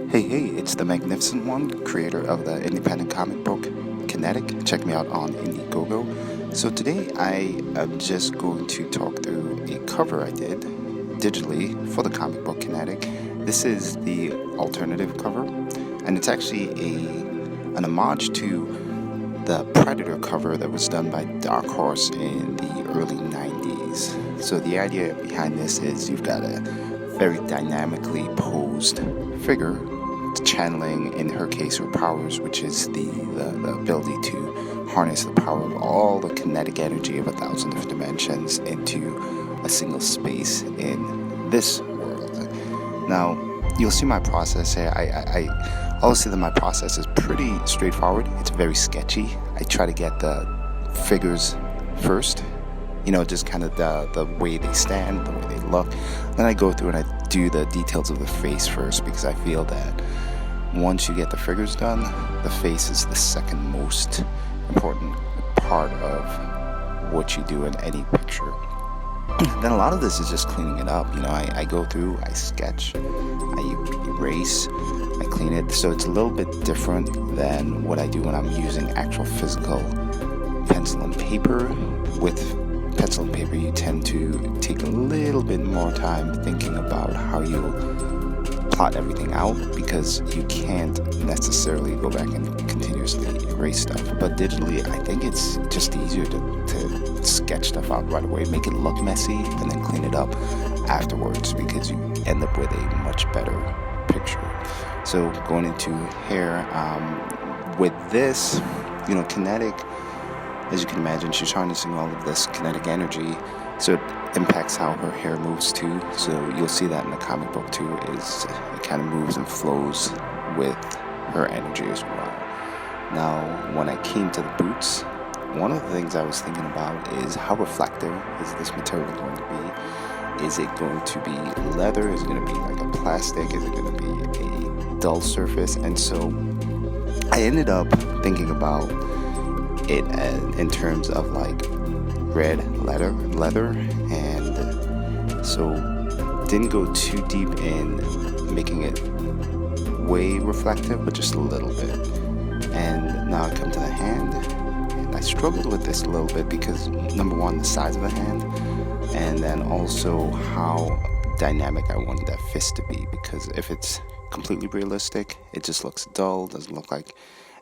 Hey, it's the Magnificent One, creator of the independent comic book Kinetic. Check me out on Indiegogo. So today I am just going to talk through a cover I did digitally for the comic book Kinetic. This is the alternative cover, and it's actually an homage to the Predator cover that was done by Dark Horse in the early 90s. So the idea behind this is you've got a very dynamically posed figure channeling, in her case, her powers, which is the ability to harness the power of all the kinetic energy of 1,000 different dimensions into a single space in this world. Now, you'll see my process here. I also see that my process is pretty straightforward. It's very sketchy. I try to get the figures first, just kind of the way they stand, the way they look. Then I go through and I do the details of the face first, because I feel that once you get the figures done, the face is the second most important part of what you do in any picture. Then a lot of this is just cleaning it up. I go through, I sketch, I erase, I clean it. So it's a little bit different than what I do when I'm using actual physical pencil and paper. With pencil and paper, you tend to take a little bit more time thinking about how you'll plot everything out, because you can't necessarily go back and continuously erase stuff. But digitally, I think it's just easier to sketch stuff out right away, make it look messy, and then clean it up afterwards, because you end up with a much better picture. So going into hair, with this, Kinetic, as you can imagine, she's harnessing all of this kinetic energy, so it impacts how her hair moves too. So you'll see that in the comic book too, is it kind of moves and flows with her energy as well. Now, when I came to the boots, one of the things I was thinking about is how reflective is this material going to be? Is it going to be leather? Is it going to be like a plastic? Is it going to be a dull surface? And so I ended up thinking about it in terms of like red leather, and so didn't go too deep in making it way reflective, but just a little bit. And now I come to the hand, and I struggled with this a little bit because, number one, the size of the hand, and then also how dynamic I wanted that fist to be, because if it's completely realistic, it just looks dull, doesn't look like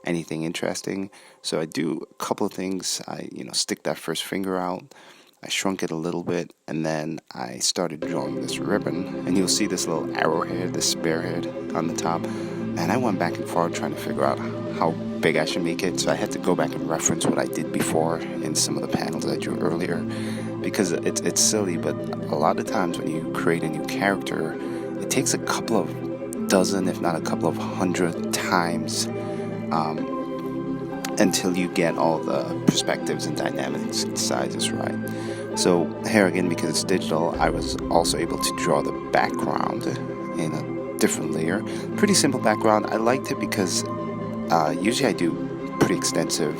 anything interesting. So I do a couple of things. I stick that first finger out, I shrunk it a little bit, and then I started drawing this ribbon, and you'll see this little arrowhead, this spearhead on the top, and I went back and forth trying to figure out how big I should make it. So I had to go back and reference what I did before in some of the panels I drew earlier, because it's silly, but a lot of times when you create a new character, it takes a couple of dozen, if not a couple of 100 times until you get all the perspectives and dynamics and sizes right. So here again, because it's digital, I was also able to draw the background in a different layer. Pretty simple background. I liked it because usually I do pretty extensive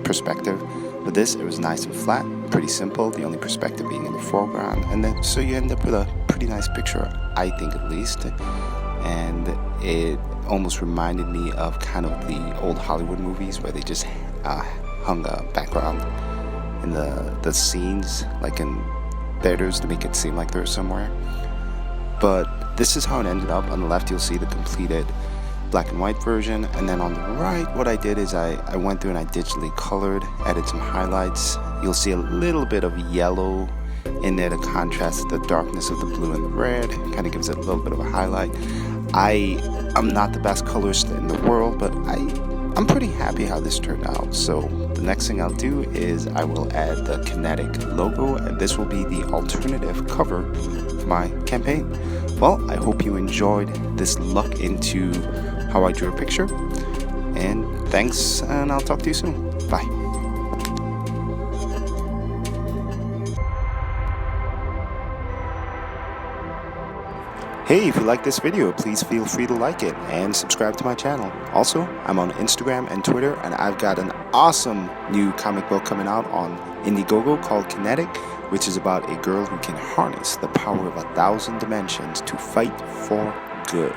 perspective, but this, it was nice and flat, pretty simple, the only perspective being in the foreground, and then so you end up with a pretty nice picture, I think, at least. And it almost reminded me of kind of the old Hollywood movies where they just hung a background in the scenes, like in theaters, to make it seem like they're somewhere. But this is how it ended up. On the left, you'll see the completed black and white version, and then on the right, what I did is I went through and I digitally colored, added some highlights. You'll see a little bit of yellow in there to contrast the darkness of the blue and the red. Kind of gives it a little bit of a highlight. I'm not the best colorist in the world, but I'm pretty happy how this turned out. So the next thing I'll do is I will add the Kinetic logo, and this will be the alternative cover for my campaign. Well, I hope you enjoyed this look into how I drew a picture, and thanks, and I'll talk to you soon. Bye. Hey, if you like this video, please feel free to like it and subscribe to my channel. Also, I'm on Instagram and Twitter, and I've got an awesome new comic book coming out on Indiegogo called Kinetic, which is about a girl who can harness the power of 1,000 dimensions to fight for good.